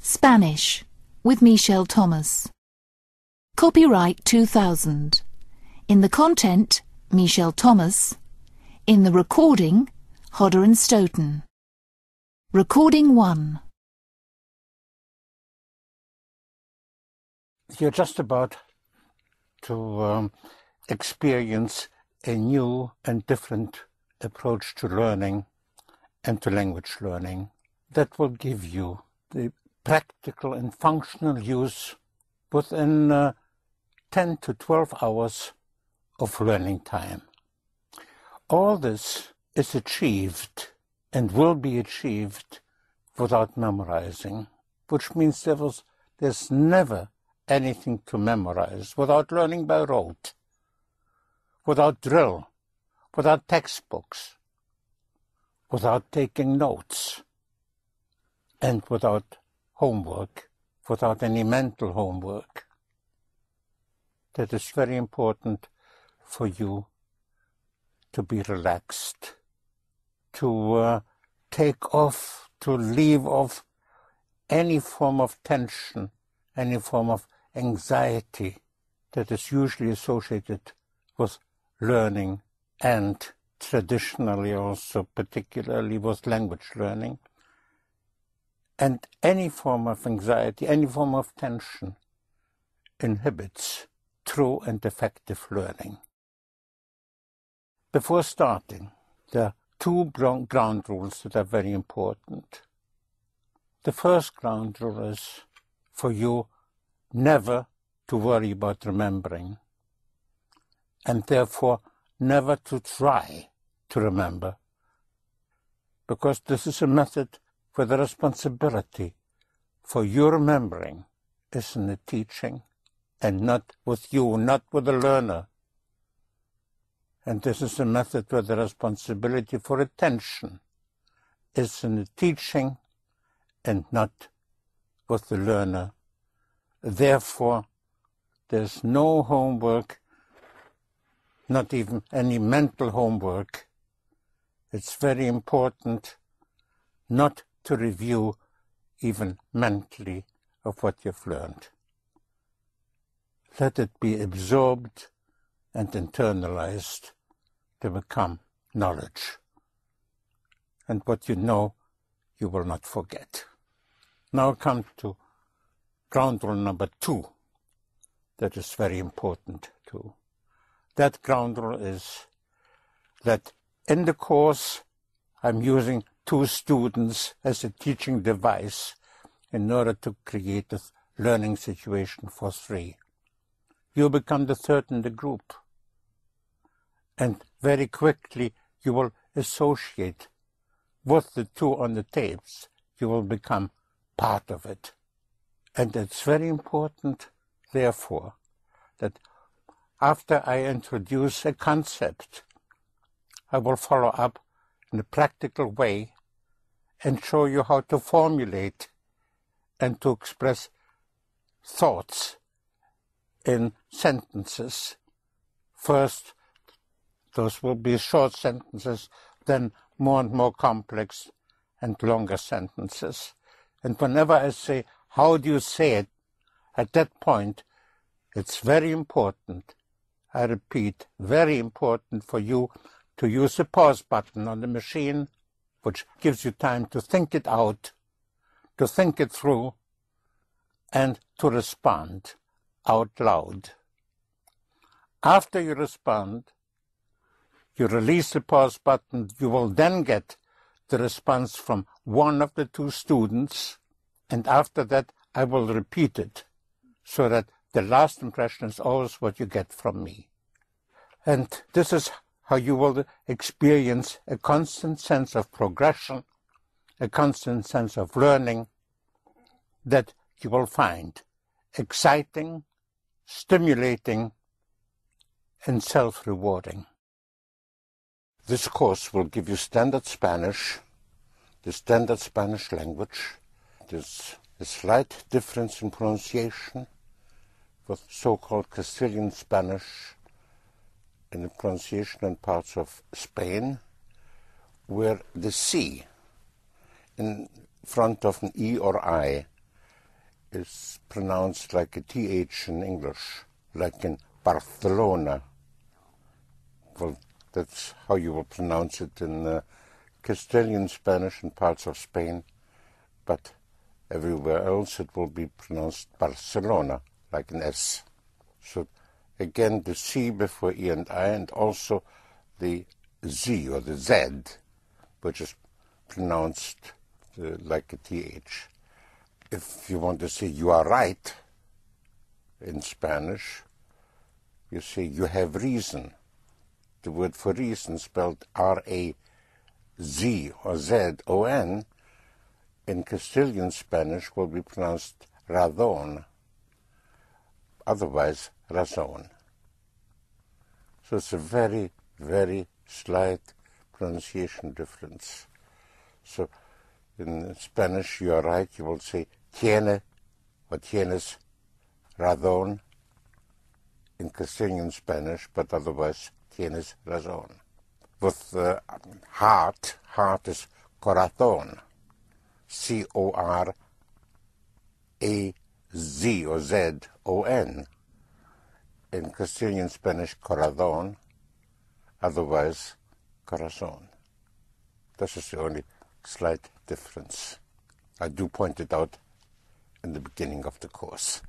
Spanish with Michel Thomas. Copyright 2000. In the content, Michel Thomas. In the recording, Hodder and Stoughton. Recording 1. You're just about to experience a new and different approach to learning and to language learning that will give you the practical and functional use within 10 to 12 hours of learning time. All this is achieved and will be achieved without memorizing, which means there's never anything to memorize, without learning by rote, without drill, without textbooks, without taking notes, and without homework, without any mental homework. That is very important for you to be relaxed, to take off, to leave off any form of tension, any form of anxiety that is usually associated with learning and traditionally also particularly with language learning. And any form of anxiety, any form of tension inhibits true and effective learning. Before starting, there are two ground rules that are very important. The first ground rule is for you never to worry about remembering, and therefore never to try to remember, because this is a method where the responsibility for your remembering is in the teaching and not with you, not with the learner. And this is a method where the responsibility for attention is in the teaching and not with the learner. Therefore, there's no homework, not even any mental homework. It's very important not to review even mentally of what you've learned. Let it be absorbed and internalized to become knowledge. And what you know, you will not forget. Now come to ground rule number 2. That is very important too. That ground rule is that in the course I'm using 2 students as a teaching device in order to create a learning situation for 3. You become the third in the group. And very quickly you will associate with the 2 on the tapes. You will become part of it. And it's very important, therefore, that after I introduce a concept, I will follow up in a practical way and show you how to formulate and to express thoughts in sentences. First, those will be short sentences, then more and more complex and longer sentences. And whenever I say, how do you say it? At that point, it's very important, I repeat, very important for you to use the pause button on the machine, which gives you time to think it out, to think it through, and to respond out loud. After you respond, you release the pause button. You will then get the response from one of the 2 students, and after that I will repeat it, so that the last impression is always what you get from me. And this is how you will experience a constant sense of progression, a constant sense of learning that you will find exciting, stimulating, and self-rewarding. This course will give you standard Spanish, the standard Spanish language. There's a slight difference in pronunciation with so-called Castilian Spanish and the pronunciation in parts of Spain, where the C in front of an E or I is pronounced like a TH in English, like in Barcelona. Well, that's how you will pronounce it in Castilian Spanish in parts of Spain, but everywhere else it will be pronounced Barcelona, like an S. So again, the C before E and I, and also the Z or the Z, which is pronounced like a TH. If you want to say you are right in Spanish, you say you have reason. The word for reason, spelled R-A-Z or Z-O-N, in Castilian Spanish will be pronounced razón, otherwise razón. So it's a very, very slight pronunciation difference. So in Spanish, you are right, you will say tiene or tienes razón in Castilian Spanish, but otherwise tienes razón. With heart is corazón, C-O-R-A-Z or Z-O-N. In Castilian Spanish, corazón, otherwise corazón. This is the only slight difference. I do point it out in the beginning of the course.